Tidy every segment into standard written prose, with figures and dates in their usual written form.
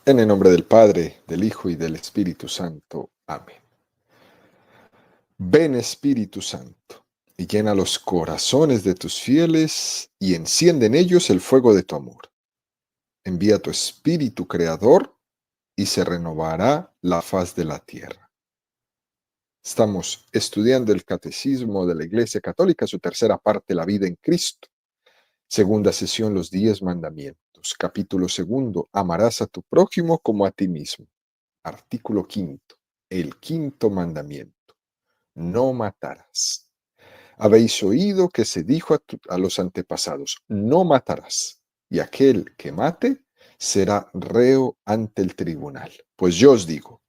En el nombre del Padre, del Hijo y del Espíritu Santo. Amén. Ven Espíritu Santo, y llena los corazones de tus fieles, y enciende en ellos el fuego de tu amor. Envía tu Espíritu Creador, y se renovará la faz de la tierra. Estamos estudiando el Catecismo de la Iglesia Católica, su tercera parte, la vida en Cristo. Segunda sesión, los 10 mandamientos. Capítulo segundo, amarás a tu prójimo como a ti mismo. Artículo quinto, el quinto mandamiento: no matarás. Habéis oído que se dijo a los antepasados: no matarás, y aquel que mate será reo ante el tribunal. Pues yo os digo,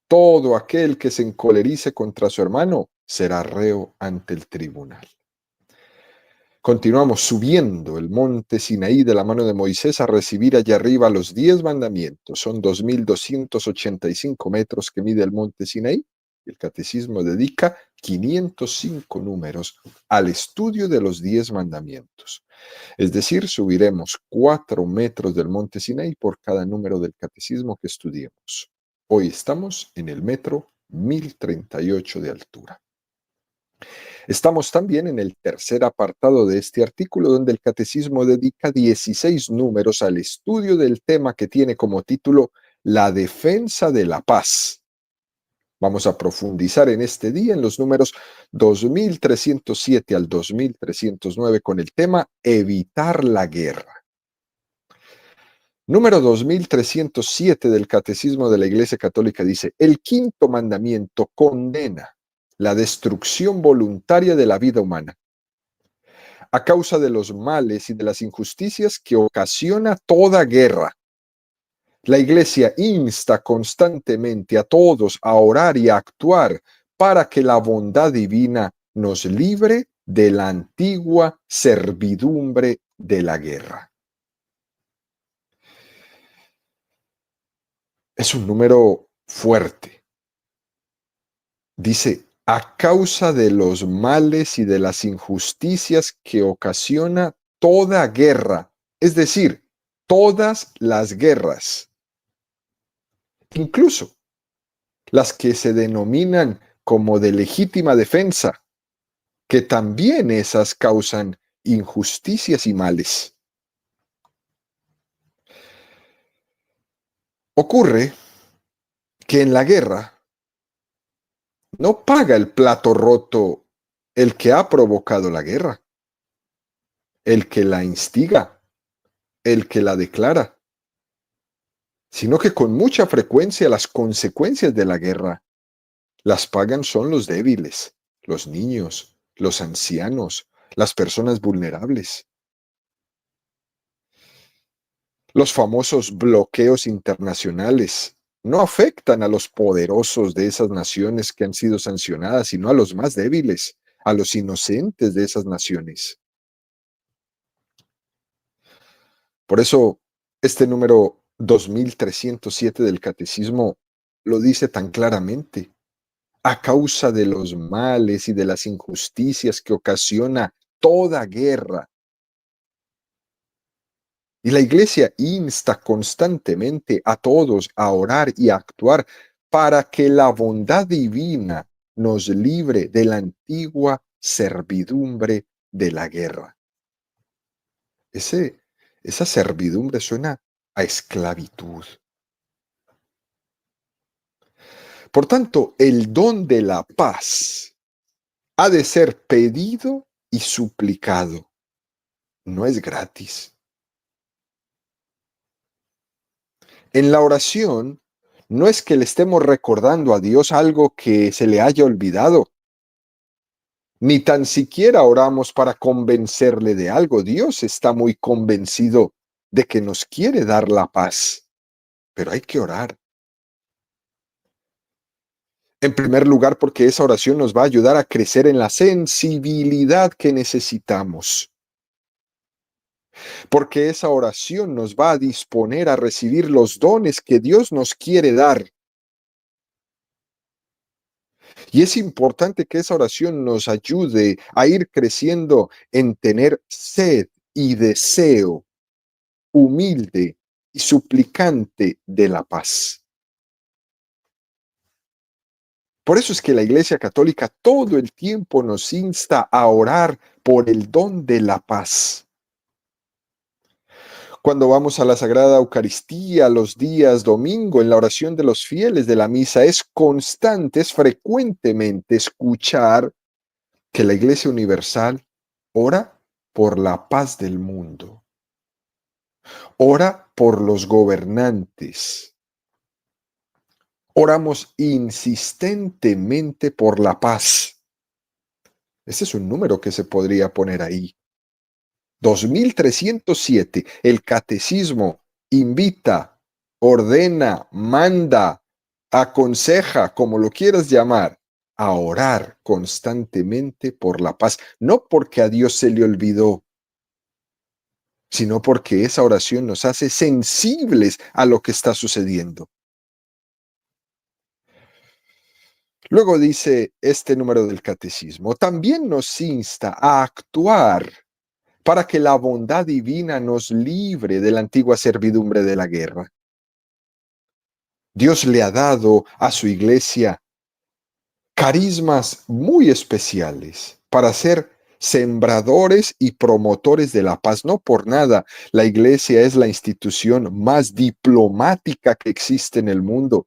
todo aquel que se encolerice contra su hermano será reo ante el tribunal. Continuamos subiendo el monte Sinaí de la mano de Moisés a recibir allá arriba los 10 mandamientos. Son 2.285 metros que mide el monte Sinaí. El catecismo dedica 505 números al estudio de los 10 mandamientos. Es decir, subiremos 4 metros del monte Sinaí por cada número del catecismo que estudiemos. Hoy estamos en el metro 1038 de altura. Estamos también en el tercer apartado de este artículo, donde el Catecismo dedica 16 números al estudio del tema que tiene como título La defensa de la paz. Vamos a profundizar en este día en los números 2307 al 2309 con el tema Evitar la guerra. Número 2307 del Catecismo de la Iglesia Católica dice: el quinto mandamiento condena la destrucción voluntaria de la vida humana a causa de los males y de las injusticias que ocasiona toda guerra. La Iglesia insta constantemente a todos a orar y a actuar para que la bondad divina nos libre de la antigua servidumbre de la guerra. Es un número fuerte. Dice: a causa de los males y de las injusticias que ocasiona toda guerra, es decir, todas las guerras, incluso las que se denominan como de legítima defensa, que también esas causan injusticias y males. Ocurre que en la guerra no paga el plato roto el que ha provocado la guerra, el que la instiga, el que la declara, sino que con mucha frecuencia las consecuencias de la guerra las pagan son los débiles, los niños, los ancianos, las personas vulnerables. Los famosos bloqueos internacionales no afectan a los poderosos de esas naciones que han sido sancionadas, sino a los más débiles, a los inocentes de esas naciones. Por eso, este número 2307 del Catecismo lo dice tan claramente: a causa de los males y de las injusticias que ocasiona toda guerra. Y la Iglesia insta constantemente a todos a orar y a actuar para que la bondad divina nos libre de la antigua servidumbre de la guerra. Esa servidumbre suena a esclavitud. Por tanto, el don de la paz ha de ser pedido y suplicado. No es gratis. En la oración no es que le estemos recordando a Dios algo que se le haya olvidado, ni tan siquiera oramos para convencerle de algo. Dios está muy convencido de que nos quiere dar la paz, pero hay que orar. En primer lugar, porque esa oración nos va a ayudar a crecer en la sensibilidad que necesitamos. Porque esa oración nos va a disponer a recibir los dones que Dios nos quiere dar. Y es importante que esa oración nos ayude a ir creciendo en tener sed y deseo humilde y suplicante de la paz. Por eso es que la Iglesia Católica todo el tiempo nos insta a orar por el don de la paz. Cuando vamos a la Sagrada Eucaristía los días domingo, en la oración de los fieles de la misa, es constante, es frecuentemente escuchar que la Iglesia Universal ora por la paz del mundo, ora por los gobernantes. Oramos insistentemente por la paz. Ese es un número que se podría poner ahí. 2307, el catecismo invita, ordena, manda, aconseja, como lo quieras llamar, a orar constantemente por la paz, no porque a Dios se le olvidó, sino porque esa oración nos hace sensibles a lo que está sucediendo. Luego dice este número del catecismo, también nos insta a actuar para que la bondad divina nos libre de la antigua servidumbre de la guerra. Dios le ha dado a su iglesia carismas muy especiales para ser sembradores y promotores de la paz. No por nada, la iglesia es la institución más diplomática que existe en el mundo.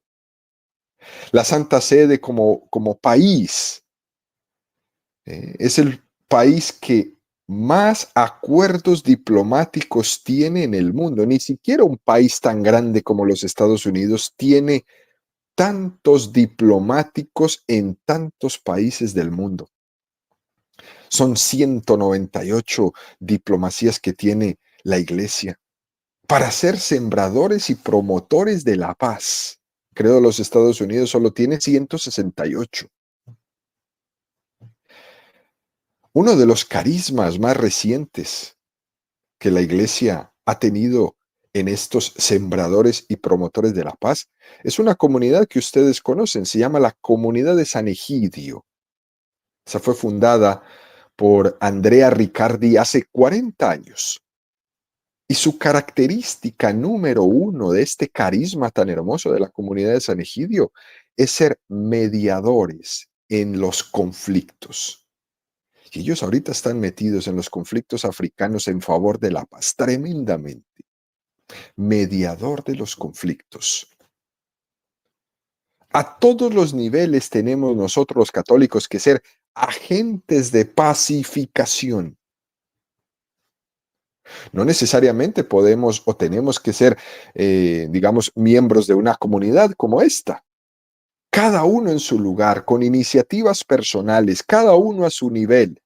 La Santa Sede como país es el país que más acuerdos diplomáticos tiene en el mundo. Ni siquiera un país tan grande como los Estados Unidos tiene tantos diplomáticos en tantos países del mundo. Son 198 diplomacias que tiene la Iglesia para ser sembradores y promotores de la paz. Creo los Estados Unidos solo tiene 168. Uno de los carismas más recientes que la Iglesia ha tenido en estos sembradores y promotores de la paz es una comunidad que ustedes conocen, se llama la Comunidad de San Egidio. Esa fue fundada por Andrea Riccardi hace 40 años. Y su característica número uno de este carisma tan hermoso de la Comunidad de San Egidio es ser mediadores en los conflictos. Y ellos ahorita están metidos en los conflictos africanos en favor de la paz, tremendamente. Mediador de los conflictos. A todos los niveles tenemos nosotros los católicos que ser agentes de pacificación. No necesariamente podemos o tenemos que ser, digamos, miembros de una comunidad como esta. Cada uno en su lugar, con iniciativas personales, cada uno a su nivel.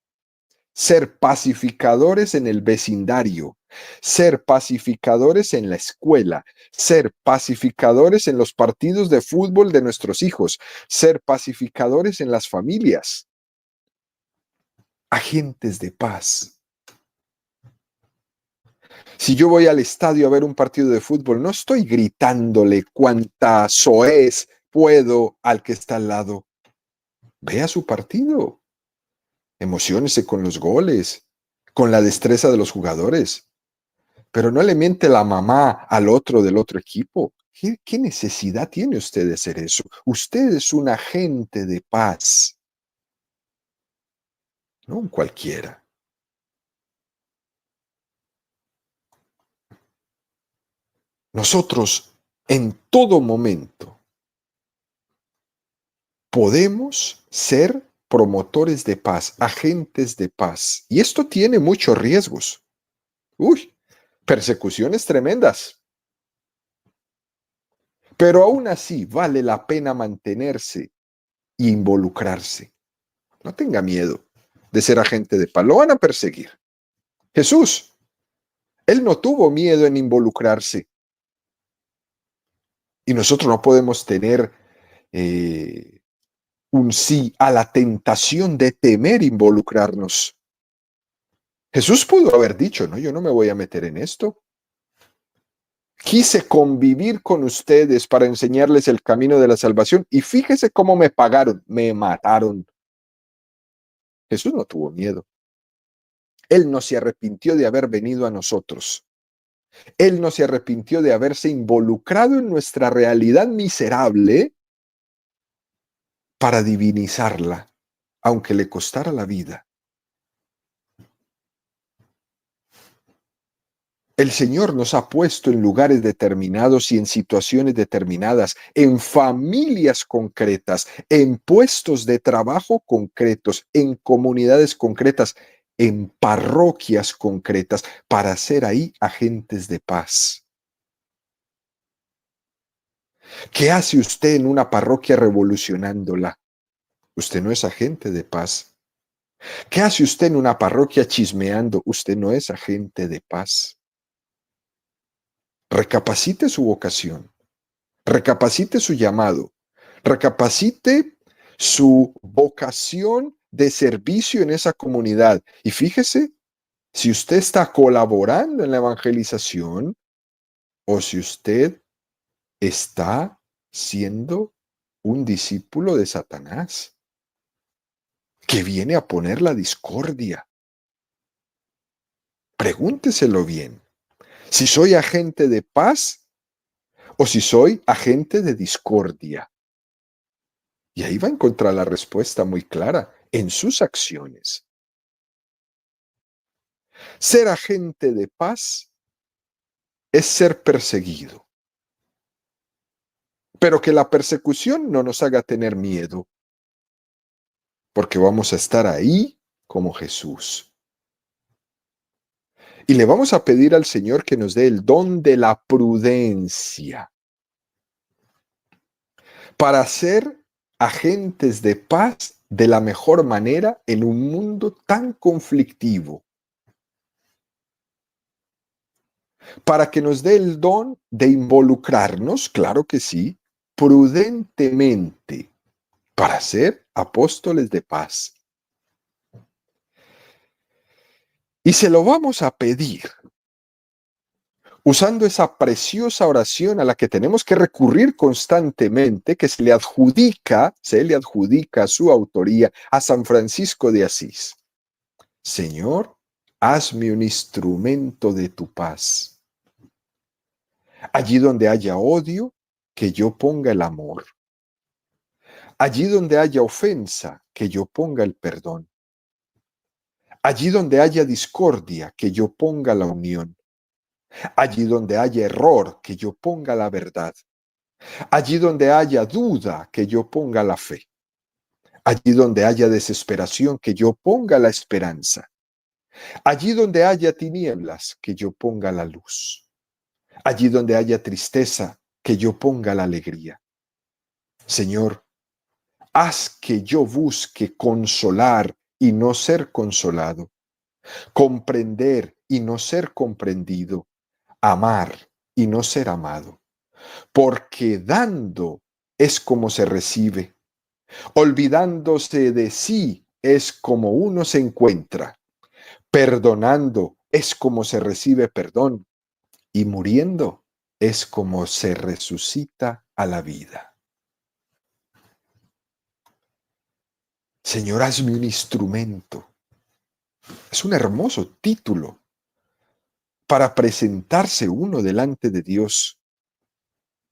Ser pacificadores en el vecindario, ser pacificadores en la escuela, ser pacificadores en los partidos de fútbol de nuestros hijos, ser pacificadores en las familias, agentes de paz. Si yo voy al estadio a ver un partido de fútbol, no estoy gritándole cuánta soez puedo al que está al lado. Vea su partido, emociónese con los goles, con la destreza de los jugadores. Pero no le miente la mamá al otro del otro equipo. ¿Qué necesidad tiene usted de hacer eso? Usted es un agente de paz, no un cualquiera. Nosotros en todo momento podemos ser promotores de paz, agentes de paz. Y esto tiene muchos riesgos. Persecuciones tremendas. Pero aún así vale la pena mantenerse e involucrarse. No tenga miedo de ser agente de paz. Lo van a perseguir. Jesús, él no tuvo miedo en involucrarse. Y nosotros no podemos tener un sí a la tentación de temer involucrarnos. Jesús pudo haber dicho, no, yo no me voy a meter en esto. Quise convivir con ustedes para enseñarles el camino de la salvación y fíjese cómo me pagaron, me mataron. Jesús no tuvo miedo. Él no se arrepintió de haber venido a nosotros. Él no se arrepintió de haberse involucrado en nuestra realidad miserable para divinizarla, aunque le costara la vida. El Señor nos ha puesto en lugares determinados y en situaciones determinadas, en familias concretas, en puestos de trabajo concretos, en comunidades concretas, en parroquias concretas, para ser ahí agentes de paz. ¿Qué hace usted en una parroquia revolucionándola? Usted no es agente de paz. ¿Qué hace usted en una parroquia chismeando? Usted no es agente de paz. Recapacite su vocación, recapacite su llamado, recapacite su vocación de servicio en esa comunidad. Y fíjese si usted está colaborando en la evangelización o si usted está siendo un discípulo de Satanás, que viene a poner la discordia. Pregúnteselo bien. Si soy agente de paz o si soy agente de discordia. Y ahí va a encontrar la respuesta muy clara en sus acciones. Ser agente de paz es ser perseguido, pero que la persecución no nos haga tener miedo, porque vamos a estar ahí como Jesús. Y le vamos a pedir al Señor que nos dé el don de la prudencia para ser agentes de paz de la mejor manera en un mundo tan conflictivo, para que nos dé el don de involucrarnos, claro que sí, prudentemente, para ser apóstoles de paz. Y se lo vamos a pedir usando esa preciosa oración a la que tenemos que recurrir constantemente, que se le adjudica su autoría a San Francisco de Asís. Señor, hazme un instrumento de tu paz. Allí donde haya odio, que yo ponga el amor. Allí donde haya ofensa, que yo ponga el perdón. Allí donde haya discordia, que yo ponga la unión. Allí donde haya error, que yo ponga la verdad. Allí donde haya duda, que yo ponga la fe. Allí donde haya desesperación, que yo ponga la esperanza. Allí donde haya tinieblas, que yo ponga la luz. Allí donde haya tristeza, que yo ponga la alegría. Señor, haz que yo busque consolar y no ser consolado, comprender y no ser comprendido, amar y no ser amado, porque dando es como se recibe, olvidándose de sí es como uno se encuentra, perdonando es como se recibe perdón y muriendo es como se resucita a la vida. Señor, hazme un instrumento. Es un hermoso título para presentarse uno delante de Dios.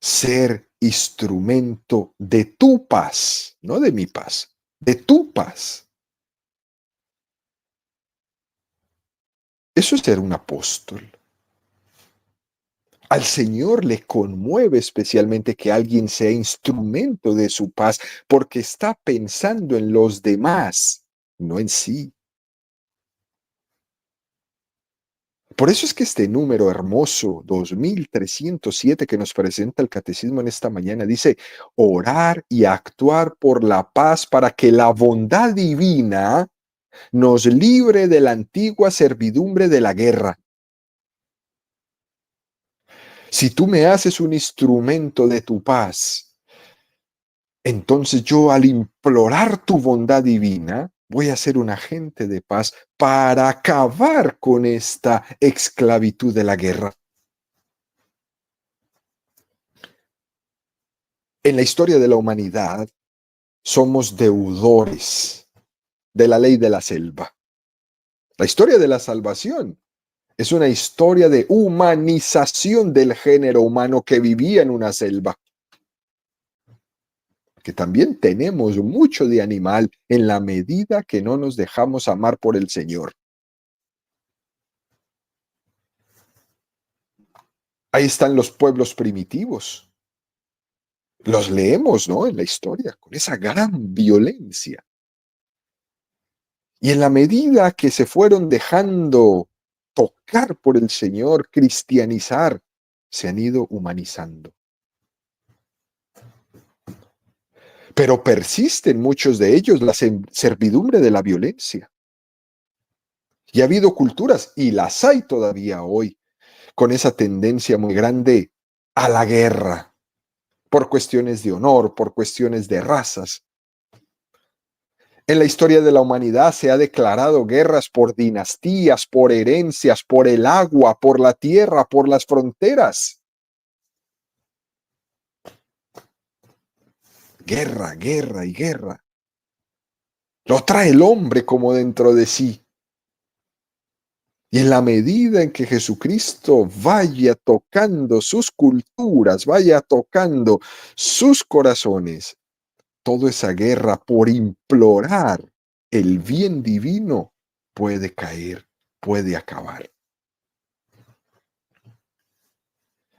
Ser instrumento de tu paz, no de mi paz, de tu paz. Eso es ser un apóstol. Al Señor le conmueve especialmente que alguien sea instrumento de su paz, porque está pensando en los demás, no en sí. Por eso es que este número hermoso, 2307, que nos presenta el Catecismo en esta mañana, dice, orar y actuar por la paz para que la bondad divina nos libre de la antigua servidumbre de la guerra. Si tú me haces un instrumento de tu paz, entonces yo al implorar tu bondad divina, voy a ser un agente de paz para acabar con esta esclavitud de la guerra. En la historia de la humanidad, somos deudores de la ley de la selva. La historia de la salvación Es una historia de humanización del género humano que vivía en una selva. Que también tenemos mucho de animal en la medida que no nos dejamos amar por el Señor. Ahí están los pueblos primitivos. Los leemos, ¿no? En la historia, con esa gran violencia. Y en la medida que se fueron dejando tocar por el Señor, cristianizar, se han ido humanizando. Pero persisten muchos de ellos la servidumbre de la violencia. Y ha habido culturas, y las hay todavía hoy, con esa tendencia muy grande a la guerra, por cuestiones de honor, por cuestiones de razas. En la historia de la humanidad se ha declarado guerras por dinastías, por herencias, por el agua, por la tierra, por las fronteras. Guerra, guerra y guerra. Lo trae el hombre como dentro de sí. Y en la medida en que Jesucristo vaya tocando sus culturas, vaya tocando sus corazones, toda esa guerra por implorar el bien divino puede caer, puede acabar.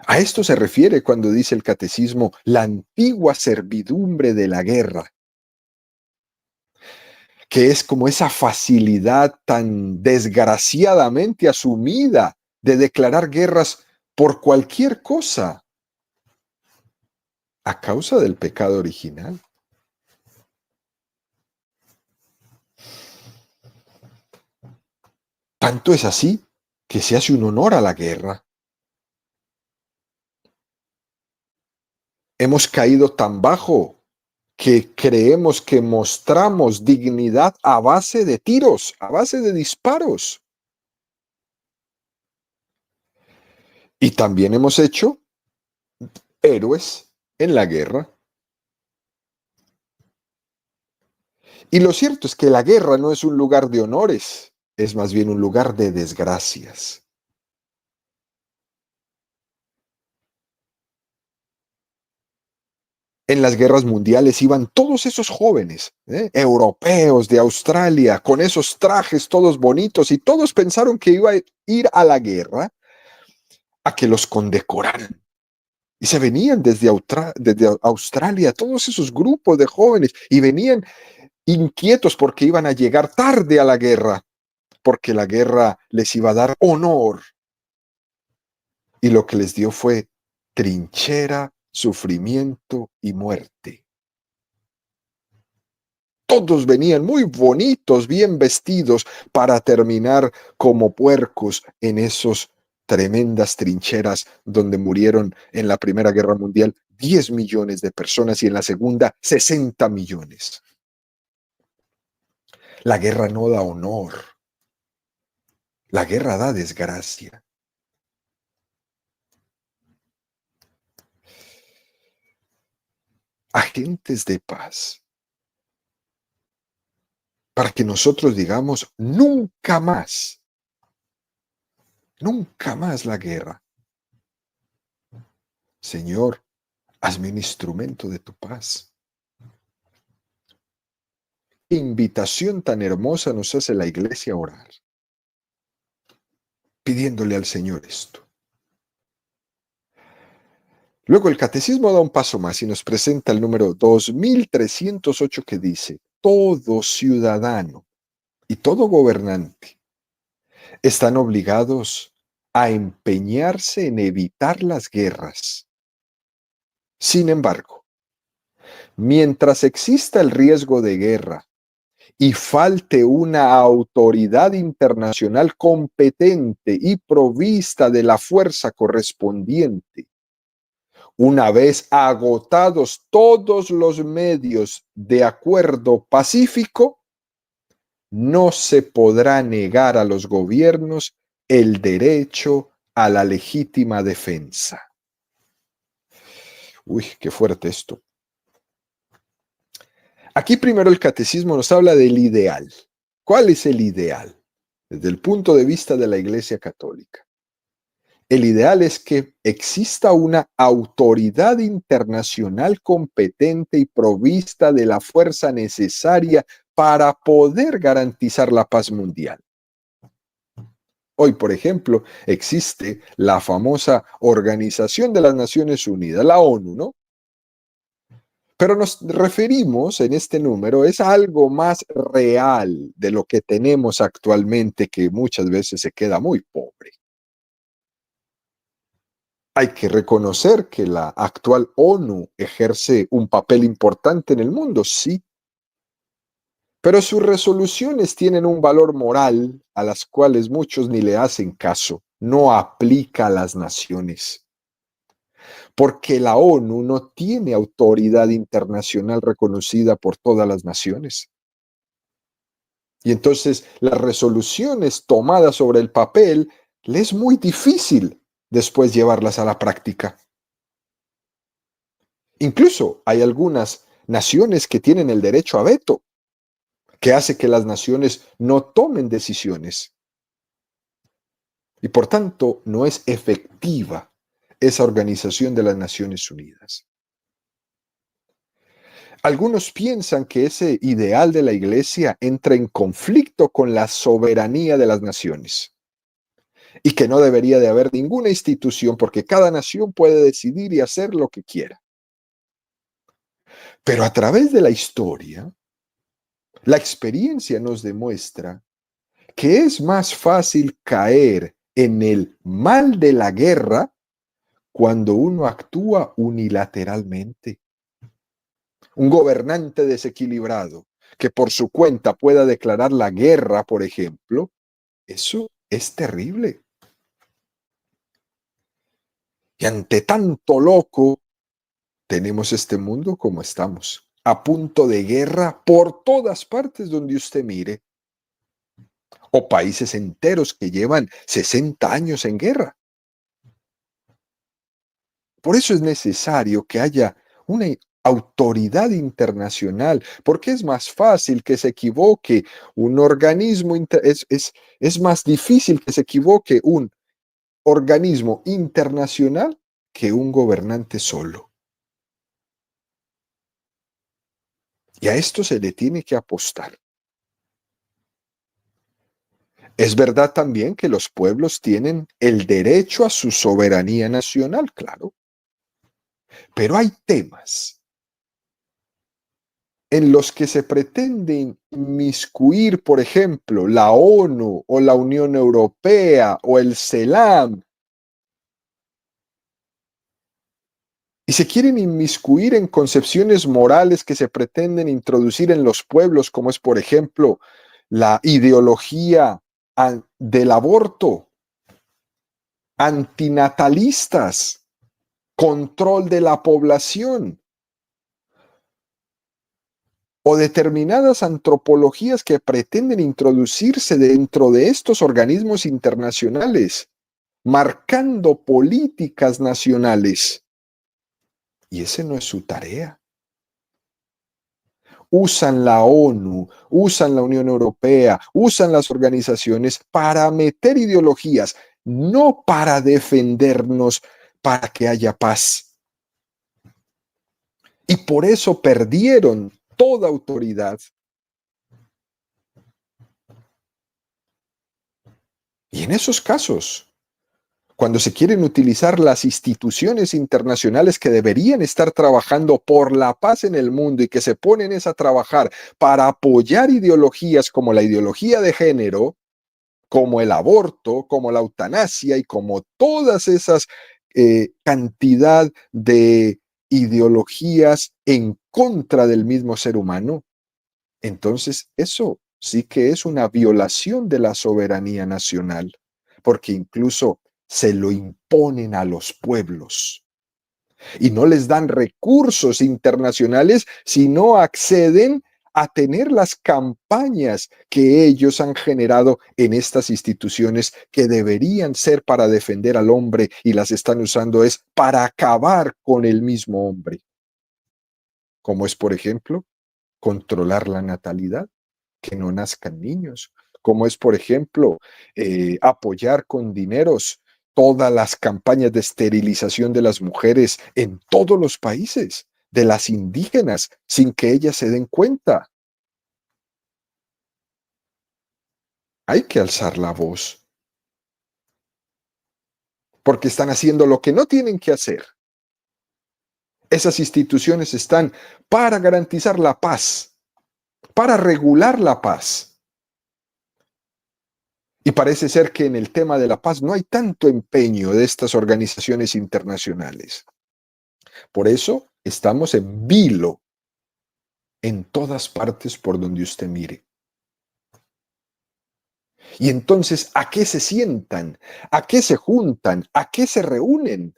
A esto se refiere cuando dice el catecismo la antigua servidumbre de la guerra, que es como esa facilidad tan desgraciadamente asumida de declarar guerras por cualquier cosa a causa del pecado original. Tanto es así que se hace un honor a la guerra. Hemos caído tan bajo que creemos que mostramos dignidad a base de tiros, a base de disparos. Y también hemos hecho héroes en la guerra. Y lo cierto es que la guerra no es un lugar de honores, es más bien un lugar de desgracias. En las guerras mundiales iban todos esos jóvenes, europeos de Australia, con esos trajes todos bonitos, y todos pensaron que iba a ir a la guerra a que los condecoraran. Y se venían desde Australia todos esos grupos de jóvenes y venían inquietos porque iban a llegar tarde a la guerra, porque la guerra les iba a dar honor. Y lo que les dio fue trinchera, sufrimiento y muerte. Todos venían muy bonitos, bien vestidos, para terminar como puercos en esos tremendas trincheras donde murieron en la Primera Guerra Mundial 10 millones de personas y en la Segunda 60 millones. La guerra no da honor. La guerra da desgracia. Agentes de paz. Para que nosotros digamos nunca más la guerra. Señor, hazme un instrumento de tu paz. Qué invitación tan hermosa nos hace la iglesia a orar, pidiéndole al Señor esto. Luego el catecismo da un paso más y nos presenta el número 2308 que dice: todo ciudadano y todo gobernante están obligados a empeñarse en evitar las guerras. Sin embargo, mientras exista el riesgo de guerra y falte una autoridad internacional competente y provista de la fuerza correspondiente, una vez agotados todos los medios de acuerdo pacífico, no se podrá negar a los gobiernos el derecho a la legítima defensa. Uy, qué fuerte esto. Aquí primero el catecismo nos habla del ideal. ¿Cuál es el ideal? desde el punto de vista de la Iglesia Católica, el ideal es que exista una autoridad internacional competente y provista de la fuerza necesaria para poder garantizar la paz mundial. Hoy, por ejemplo, existe la famosa Organización de las Naciones Unidas, la ONU, ¿no? Pero nos referimos en este número es a algo más real de lo que tenemos actualmente, que muchas veces se queda muy pobre. Hay que reconocer que la actual ONU ejerce un papel importante en el mundo, sí, pero sus resoluciones tienen un valor moral a las cuales muchos ni le hacen caso. No aplica a las naciones, porque la ONU no tiene autoridad internacional reconocida por todas las naciones. Y entonces las resoluciones tomadas sobre el papel le es muy difícil después llevarlas a la práctica. Incluso hay algunas naciones que tienen el derecho a veto, que hace que las naciones no tomen decisiones. Y por tanto, no es efectiva esa organización de las Naciones Unidas. Algunos piensan que ese ideal de la Iglesia entra en conflicto con la soberanía de las naciones y que no debería de haber ninguna institución porque cada nación puede decidir y hacer lo que quiera. Pero a través de la historia, la experiencia nos demuestra que es más fácil caer en el mal de la guerra cuando uno actúa unilateralmente. Un gobernante desequilibrado que por su cuenta pueda declarar la guerra, por ejemplo, eso es terrible. Y ante tanto loco, tenemos este mundo como estamos, a punto de guerra por todas partes donde usted mire, o países enteros que llevan 60 años en guerra. Por eso es necesario que haya una autoridad internacional, porque es más fácil que se equivoque un organismo, es más difícil que se equivoque un organismo internacional que un gobernante solo. Y a esto se le tiene que apostar. Es verdad también que los pueblos tienen el derecho a su soberanía nacional, claro, pero hay temas en los que se pretende inmiscuir, por ejemplo, la ONU o la Unión Europea o el CELAM, y se quieren inmiscuir en concepciones morales que se pretenden introducir en los pueblos, como es, por ejemplo, la ideología del aborto, antinatalistas, control de la población, o determinadas antropologías que pretenden introducirse dentro de estos organismos internacionales, marcando políticas nacionales. Y ese no es su tarea. Usan la ONU, usan la Unión Europea, usan las organizaciones para meter ideologías, no para defendernos, para que haya paz. Y por eso perdieron toda autoridad. Y en esos casos, cuando se quieren utilizar las instituciones internacionales que deberían estar trabajando por la paz en el mundo y que se ponen a trabajar para apoyar ideologías como la ideología de género, como el aborto, como la eutanasia y como todas esas cantidad de ideologías en contra del mismo ser humano, entonces eso sí que es una violación de la soberanía nacional, porque incluso se lo imponen a los pueblos y no les dan recursos internacionales si no acceden a tener las campañas que ellos han generado en estas instituciones que deberían ser para defender al hombre y las están usando es para acabar con el mismo hombre, como es, por ejemplo, controlar la natalidad, que no nazcan niños, como es, por ejemplo, apoyar con dineros todas las campañas de esterilización de las mujeres en todos los países, de las indígenas, sin que ellas se den cuenta. Hay que alzar la voz, porque están haciendo lo que no tienen que hacer. Esas instituciones están para garantizar la paz, para regular la paz. Y parece ser que en el tema de la paz no hay tanto empeño de estas organizaciones internacionales. Por eso estamos en vilo en todas partes por donde usted mire. Y entonces, ¿a qué se sientan? ¿A qué se juntan? ¿A qué se reúnen?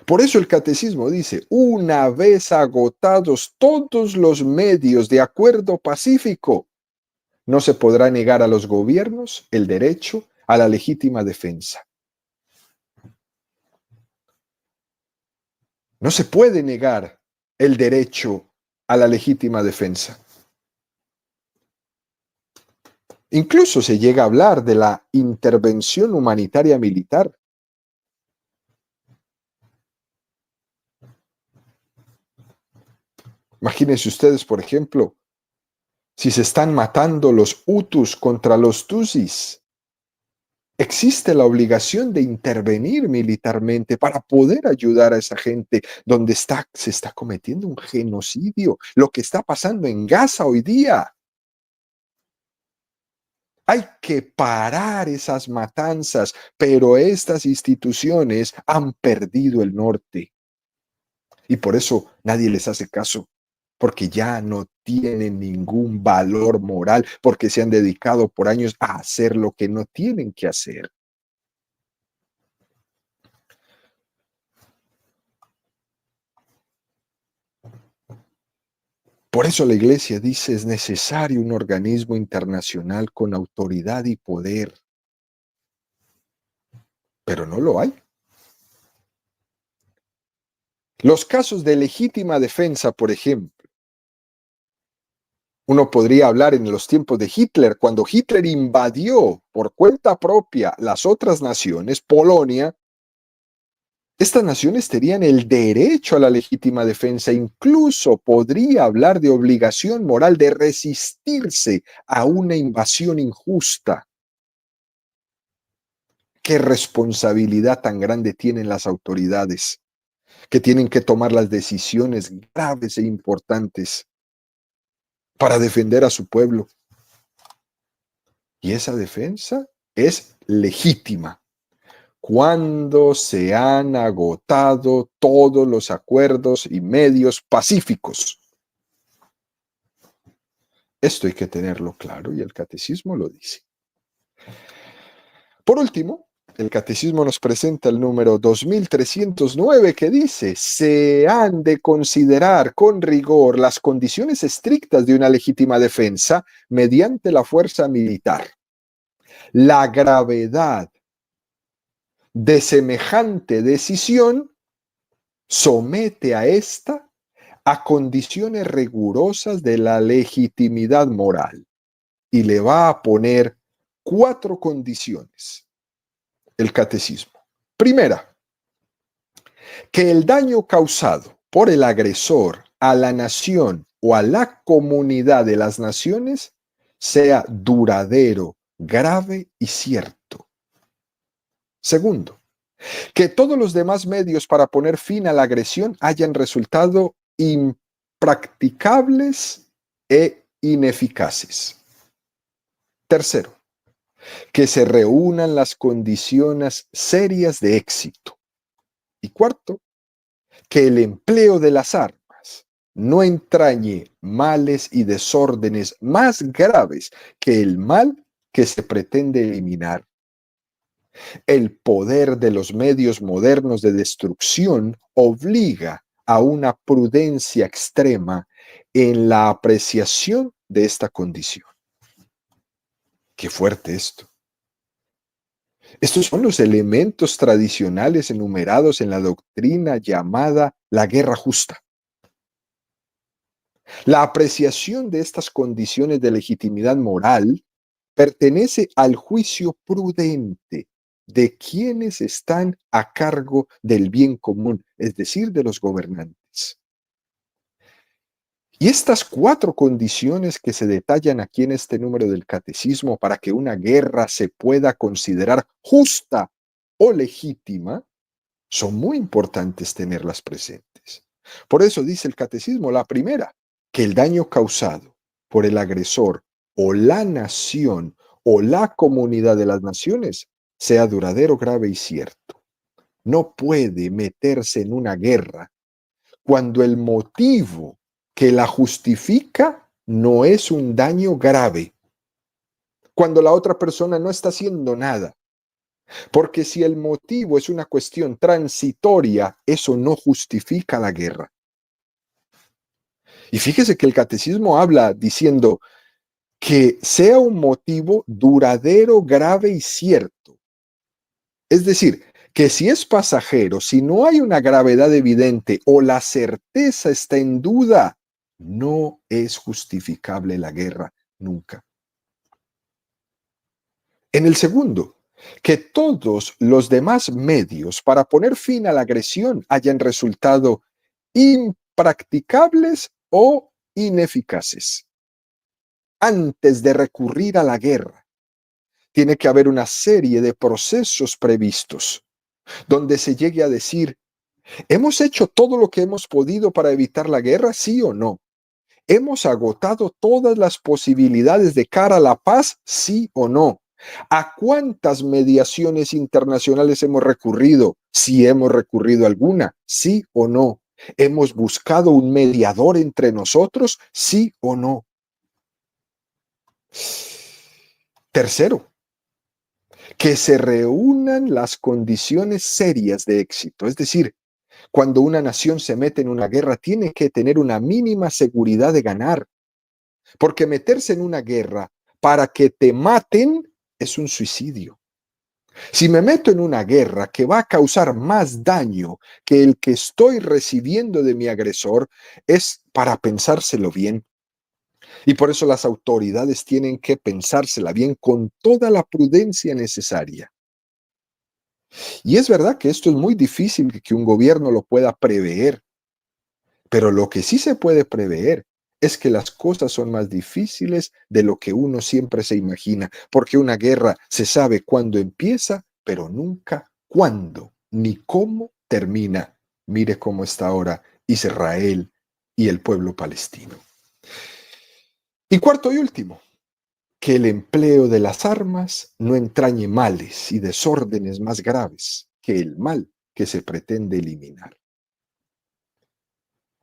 Por eso el catecismo dice, una vez agotados todos los medios de acuerdo pacífico, no se podrá negar a los gobiernos el derecho a la legítima defensa. No se puede negar el derecho a la legítima defensa. Incluso se llega a hablar de la intervención humanitaria militar. Imagínense ustedes, por ejemplo, si se están matando los Hutus contra los Tutsis, existe la obligación de intervenir militarmente para poder ayudar a esa gente donde se está cometiendo un genocidio, lo que está pasando en Gaza hoy día. Hay que parar esas matanzas, pero estas instituciones han perdido el norte y por eso nadie les hace caso, porque ya no tienen ningún valor moral, porque se han dedicado por años a hacer lo que no tienen que hacer. Por eso la Iglesia dice es necesario un organismo internacional con autoridad y poder, pero no lo hay. Los casos de legítima defensa, por ejemplo, uno podría hablar en los tiempos de Hitler, cuando Hitler invadió por cuenta propia las otras naciones, Polonia. Estas naciones tenían el derecho a la legítima defensa, incluso podría hablar de obligación moral de resistirse a una invasión injusta. ¿Qué responsabilidad tan grande tienen las autoridades que tienen que tomar las decisiones graves e importantes para defender a su pueblo? Y esa defensa es legítima cuando se han agotado todos los acuerdos y medios pacíficos. Esto hay que tenerlo claro y el catecismo lo dice. Por último, el catecismo nos presenta el número 2309 que dice, se han de considerar con rigor las condiciones estrictas de una legítima defensa mediante la fuerza militar. La gravedad de semejante decisión somete a esta a condiciones rigurosas de la legitimidad moral y le va a poner 4 condiciones el catecismo. Primera, que el daño causado por el agresor a la nación o a la comunidad de las naciones sea duradero, grave y cierto. Segundo, que todos los demás medios para poner fin a la agresión hayan resultado impracticables e ineficaces. Tercero, que se reúnan las condiciones serias de éxito. Y cuarto, que el empleo de las armas no entrañe males y desórdenes más graves que el mal que se pretende eliminar. El poder de los medios modernos de destrucción obliga a una prudencia extrema en la apreciación de esta condición. Qué fuerte esto. Estos son los elementos tradicionales enumerados en la doctrina llamada la guerra justa. La apreciación de estas condiciones de legitimidad moral pertenece al juicio prudente de quienes están a cargo del bien común, es decir, de los gobernantes. Y estas cuatro condiciones que se detallan aquí en este número del catecismo para que una guerra se pueda considerar justa o legítima, son muy importantes tenerlas presentes. Por eso dice el catecismo, la primera, que el daño causado por el agresor o la nación o la comunidad de las naciones sea duradero, grave y cierto. No puede meterse en una guerra cuando el motivo que la justifica no es un daño grave, cuando la otra persona no está haciendo nada. Porque si el motivo es una cuestión transitoria, eso no justifica la guerra. Y fíjese que el catecismo habla diciendo que sea un motivo duradero, grave y cierto. Es decir, que si es pasajero, si no hay una gravedad evidente o la certeza está en duda, no es justificable la guerra nunca. En el segundo, que todos los demás medios para poner fin a la agresión hayan resultado impracticables o ineficaces. Antes de recurrir a la guerra, tiene que haber una serie de procesos previstos donde se llegue a decir, ¿hemos hecho todo lo que hemos podido para evitar la guerra? ¿Sí o no? ¿Hemos agotado todas las posibilidades de cara a la paz? ¿Sí o no? ¿A cuántas mediaciones internacionales hemos recurrido? Si hemos recurrido a alguna, ¿sí o no? ¿Hemos buscado un mediador entre nosotros? ¿Sí o no? Tercero, que se reúnan las condiciones serias de éxito. Es decir, cuando una nación se mete en una guerra, tiene que tener una mínima seguridad de ganar. Porque meterse en una guerra para que te maten es un suicidio. Si me meto en una guerra que va a causar más daño que el que estoy recibiendo de mi agresor, es para pensárselo bien. Y por eso las autoridades tienen que pensársela bien con toda la prudencia necesaria. Y es verdad que esto es muy difícil que un gobierno lo pueda prever, pero lo que sí se puede prever es que las cosas son más difíciles de lo que uno siempre se imagina, porque una guerra se sabe cuándo empieza, pero nunca cuándo ni cómo termina. Mire cómo está ahora Israel y el pueblo palestino. Y cuarto y último, que el empleo de las armas no entrañe males y desórdenes más graves que el mal que se pretende eliminar.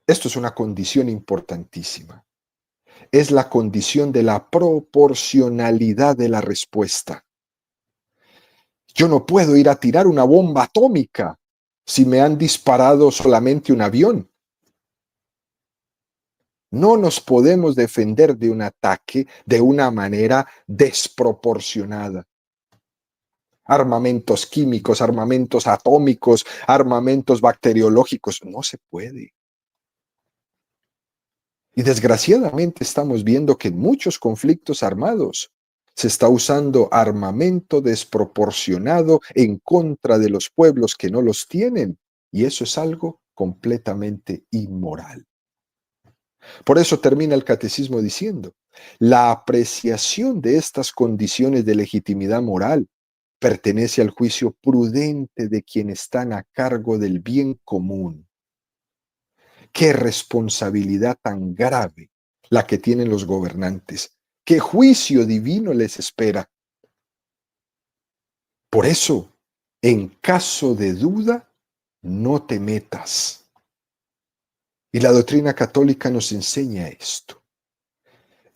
Esto es una condición importantísima. Es la condición de la proporcionalidad de la respuesta. Yo no puedo ir a tirar una bomba atómica si me han disparado solamente un avión. No nos podemos defender de un ataque de una manera desproporcionada. Armamentos químicos, armamentos atómicos, armamentos bacteriológicos, no se puede. Y desgraciadamente estamos viendo que en muchos conflictos armados se está usando armamento desproporcionado en contra de los pueblos que no los tienen. Y eso es algo completamente inmoral. Por eso termina el catecismo diciendo, la apreciación de estas condiciones de legitimidad moral pertenece al juicio prudente de quienes están a cargo del bien común. Qué responsabilidad tan grave la que tienen los gobernantes. Qué juicio divino les espera. Por eso, en caso de duda, no te metas. Y la doctrina católica nos enseña esto.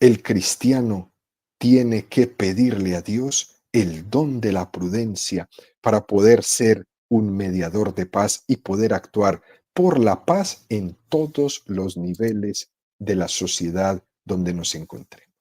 El cristiano tiene que pedirle a Dios el don de la prudencia para poder ser un mediador de paz y poder actuar por la paz en todos los niveles de la sociedad donde nos encontremos.